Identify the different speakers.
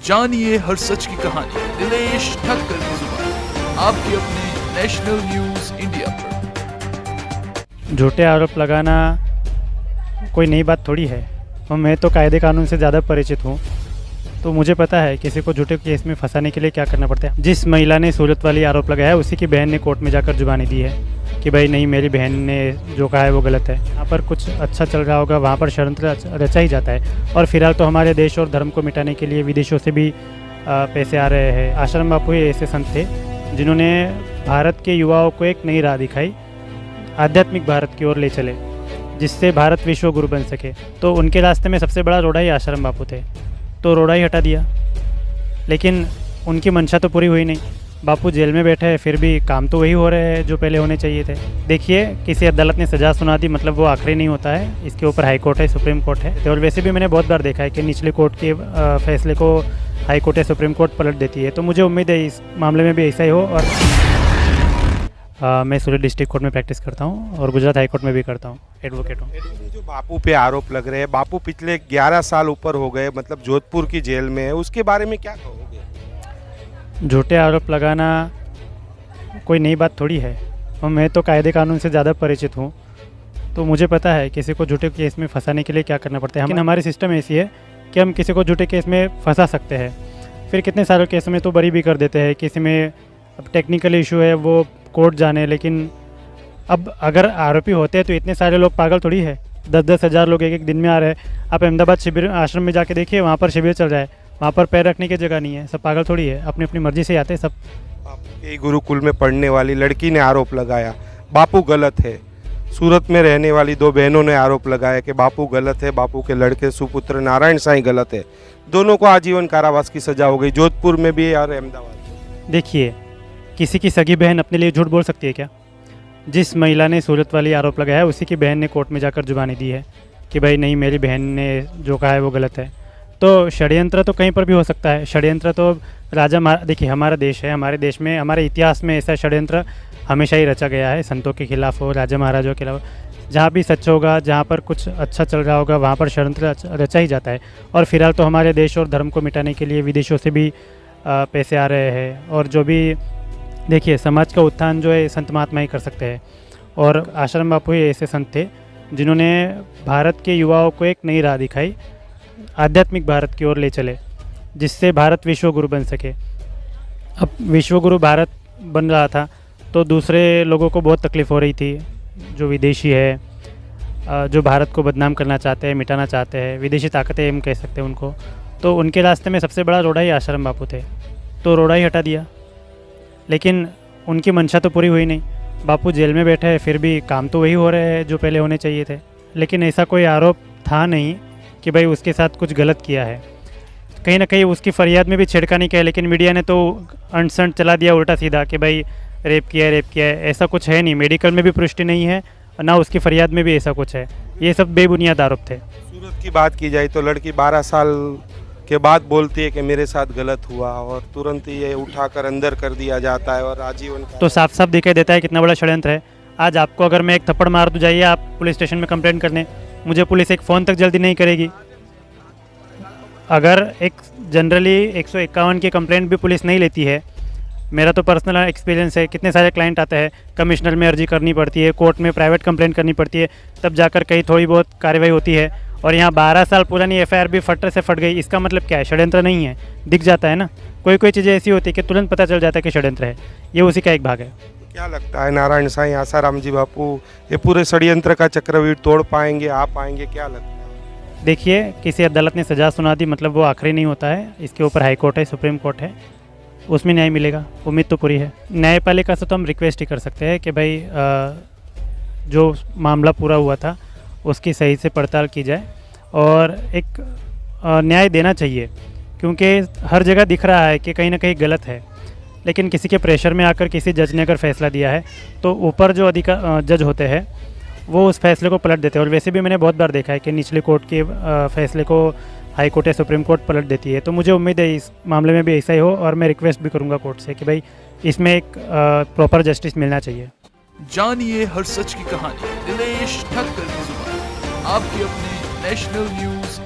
Speaker 1: जानिए हर सच की कहानी दिनेश ठक्कर की जुबान आपके अपने नेशनल न्यूज इंडिया पर।
Speaker 2: झूठे आरोप लगाना कोई नई बात थोड़ी है और मैं तो कायदे कानून से ज़्यादा परिचित हूँ, तो मुझे पता है किसी को झूठे केस में फंसाने के लिए क्या करना पड़ता है। जिस महिला ने सूरत वाली आरोप लगाया है उसी की बहन ने कोर्ट में जाकर जुबानी दी है कि भाई नहीं, मेरी बहन ने जो कहा है वो गलत है। यहाँ पर कुछ अच्छा चल रहा होगा, वहाँ पर षड्यंत्र रचा ही जाता है। और फिलहाल तो हमारे देश और धर्म को मिटाने के लिए विदेशों से भी पैसे आ रहे हैं। आश्रम बापू ही ऐसे संत थे जिन्होंने भारत के युवाओं को एक नई राह दिखाई, आध्यात्मिक भारत की ओर ले चले, जिससे भारत विश्व गुरु बन सके। तो उनके रास्ते में सबसे बड़ा रोड़ा ही आश्रम बापू थे, तो रोड़ा ही हटा दिया। लेकिन उनकी मंशा तो पूरी हुई नहीं। बापू जेल में बैठे हैं, फिर भी काम तो वही हो रहे हैं जो पहले होने चाहिए थे। देखिए, किसी अदालत ने सज़ा सुना दी मतलब वो आखिरी नहीं होता है। इसके ऊपर हाई कोर्ट है, सुप्रीम कोर्ट है। और वैसे भी मैंने बहुत बार देखा है कि निचले कोर्ट के फैसले को हाई कोर्ट या सुप्रीम कोर्ट पलट देती है। तो मुझे उम्मीद है इस मामले में भी ऐसा ही हो। और मैं सूरत डिस्ट्रिक्ट कोर्ट में प्रैक्टिस करता हूँ और गुजरात हाई कोर्ट में भी करता हूँ, एडवोकेट हूँ।
Speaker 3: जो बापू पे आरोप लग रहे हैं, बापू पिछले 11 साल ऊपर हो गए, मतलब जोधपुर की जेल में है, उसके बारे में क्या कहोगे?
Speaker 2: झूठे आरोप लगाना कोई नई बात थोड़ी है और मैं तो कायदे कानून से ज़्यादा परिचित हूँ, तो मुझे पता है किसी को झूठे केस में फंसाने के लिए क्या करना पड़ता है। लेकिन हमारी सिस्टम ऐसी है कि हम किसी को झूठे केस में फंसा सकते हैं, फिर कितने सारे केस में तो बरी भी कर देते हैं। किसी में अब टेक्निकल इशू है, वो कोर्ट जाने। लेकिन अब अगर आरोपी होते हैं तो इतने सारे लोग पागल थोड़ी है। 10-10 हज़ार लोग एक दिन में आ रहे हैं। आप अहमदाबाद शिविर आश्रम में जाके देखिए, वहाँ पर शिविर चल रहा है, वहाँ पर पैर रखने की जगह नहीं है। सब पागल थोड़ी है, अपनी अपनी मर्जी से आते हैं सब।
Speaker 3: आपके गुरुकुल में पढ़ने वाली लड़की ने आरोप लगाया बापू गलत है। सूरत में रहने वाली 2 बहनों ने आरोप लगाया कि बापू गलत है, बापू के लड़के सुपुत्र नारायण साईं गलत है। दोनों को आजीवन कारावास की सजा हो गई, जोधपुर में भी और अहमदाबाद में।
Speaker 2: देखिए, किसी की सगी बहन अपने लिए झूठ बोल सकती है क्या? जिस महिला ने सूरत वाली आरोप लगाया है उसी की बहन ने कोर्ट में जाकर जुबानी दी है कि भाई नहीं, मेरी बहन ने जो कहा है वो गलत है। तो षड्यंत्र तो कहीं पर भी हो सकता है। षड्यंत्र तो देखिए, हमारा देश है, हमारे देश में, हमारे इतिहास में ऐसा षड्यंत्र हमेशा ही रचा गया है। संतों के खिलाफ हो, राजा महाराजों के खिलाफ, जहाँ भी सच होगा, जहाँ पर कुछ अच्छा चल रहा होगा, वहाँ पर षड्यंत्र रचा ही जाता है। और फिलहाल तो हमारे देश और धर्म को मिटाने के लिए विदेशों से भी पैसे आ रहे हैं। और जो भी देखिए, समाज का उत्थान जो है संत महात्मा ही कर सकते हैं। और आश्रम बापू ही ऐसे संत थे जिन्होंने भारत के युवाओं को एक नई राह दिखाई, आध्यात्मिक भारत की ओर ले चले, जिससे भारत विश्व गुरु बन सके। अब विश्व गुरु भारत बन रहा था तो दूसरे लोगों को बहुत तकलीफ़ हो रही थी, जो विदेशी है, जो भारत को बदनाम करना चाहते हैं, मिटाना चाहते हैं, विदेशी ताकतें हम कह सकते हैं उनको। तो उनके रास्ते में सबसे बड़ा रोड़ा ही आश्रम बापू थे, तो रोड़ा ही हटा दिया। लेकिन उनकी मंशा तो पूरी हुई नहीं। बापू जेल में बैठे हैं, फिर भी काम तो वही हो रहे हैं जो पहले होने चाहिए थे। लेकिन ऐसा कोई आरोप था नहीं कि भाई उसके साथ कुछ गलत किया है। कहीं ना कहीं उसकी फरियाद में भी छेड़खानी किया है, लेकिन मीडिया ने तो अंट-संट चला दिया उल्टा सीधा कि भाई रेप किया है। ऐसा कुछ है नहीं, मेडिकल में भी पुष्टि नहीं है, ना उसकी फरियाद में भी ऐसा कुछ है। ये सब बेबुनियाद आरोप थे।
Speaker 3: सूरत की बात की जाए तो लड़की 12 साल के बाद बोलती है कि मेरे साथ गलत हुआ, और तुरंत ये उठाकर अंदर कर दिया जाता है और आजीवन।
Speaker 2: तो साफ साफ दिखाई देता है कितना बड़ा षड्यंत्र है। आज आपको अगर मैं एक थप्पड़ मार दूँ, जाइए आप पुलिस स्टेशन में कंप्लेंट करने, मुझे पुलिस एक फ़ोन तक जल्दी नहीं करेगी। अगर एक जनरली 151 की कंप्लेंट भी पुलिस नहीं लेती है, मेरा तो पर्सनल एक्सपीरियंस है, कितने सारे क्लाइंट आते हैं, कमिश्नर में अर्जी करनी पड़ती है, कोर्ट में प्राइवेट कंप्लेंट करनी पड़ती है, तब जाकर कहीं थोड़ी बहुत कार्रवाई होती है। और यहाँ 12 साल पुरानी एफआईआर भी फटर से फट गई। इसका मतलब क्या है? षड्यंत्र नहीं है, दिख जाता है ना। कोई चीज़ें ऐसी होती है कि तुरंत पता चल जाता है कि षड्यंत्र है। ये उसी का एक भाग है।
Speaker 3: क्या लगता है नारायण साईं, आसाराम जी बापू ये पूरे षड्यंत्र का चक्रव्यूह तोड़ पाएंगे, आ पाएंगे? क्या लगता है?
Speaker 2: देखिए, किसी अदालत ने सज़ा सुना दी मतलब वो आखिरी नहीं होता है। इसके ऊपर हाई कोर्ट है, सुप्रीम कोर्ट है, उसमें न्याय मिलेगा, उम्मीद तो पूरी है। न्यायपालिका से तो हम रिक्वेस्ट ही कर सकते हैं कि भाई जो मामला पूरा हुआ था उसकी सही से पड़ताल की जाए और एक न्याय देना चाहिए, क्योंकि हर जगह दिख रहा है कि कहीं ना कहीं गलत है। लेकिन किसी के प्रेशर में आकर किसी जज ने अगर फैसला दिया है तो ऊपर जो जज होते हैं वो उस फैसले को पलट देते हैं। और वैसे भी मैंने बहुत बार देखा है कि निचले कोर्ट के फैसले को हाई कोर्ट या सुप्रीम कोर्ट पलट देती है। तो मुझे उम्मीद है इस मामले में भी ऐसा ही हो, और मैं रिक्वेस्ट भी करूँगा कोर्ट से कि भाई इसमें एक प्रॉपर जस्टिस मिलना चाहिए।
Speaker 1: जानिए हर सच की कहानी दिनेश ठक्कर की जुबान आपके अपने नेशनल न्यूज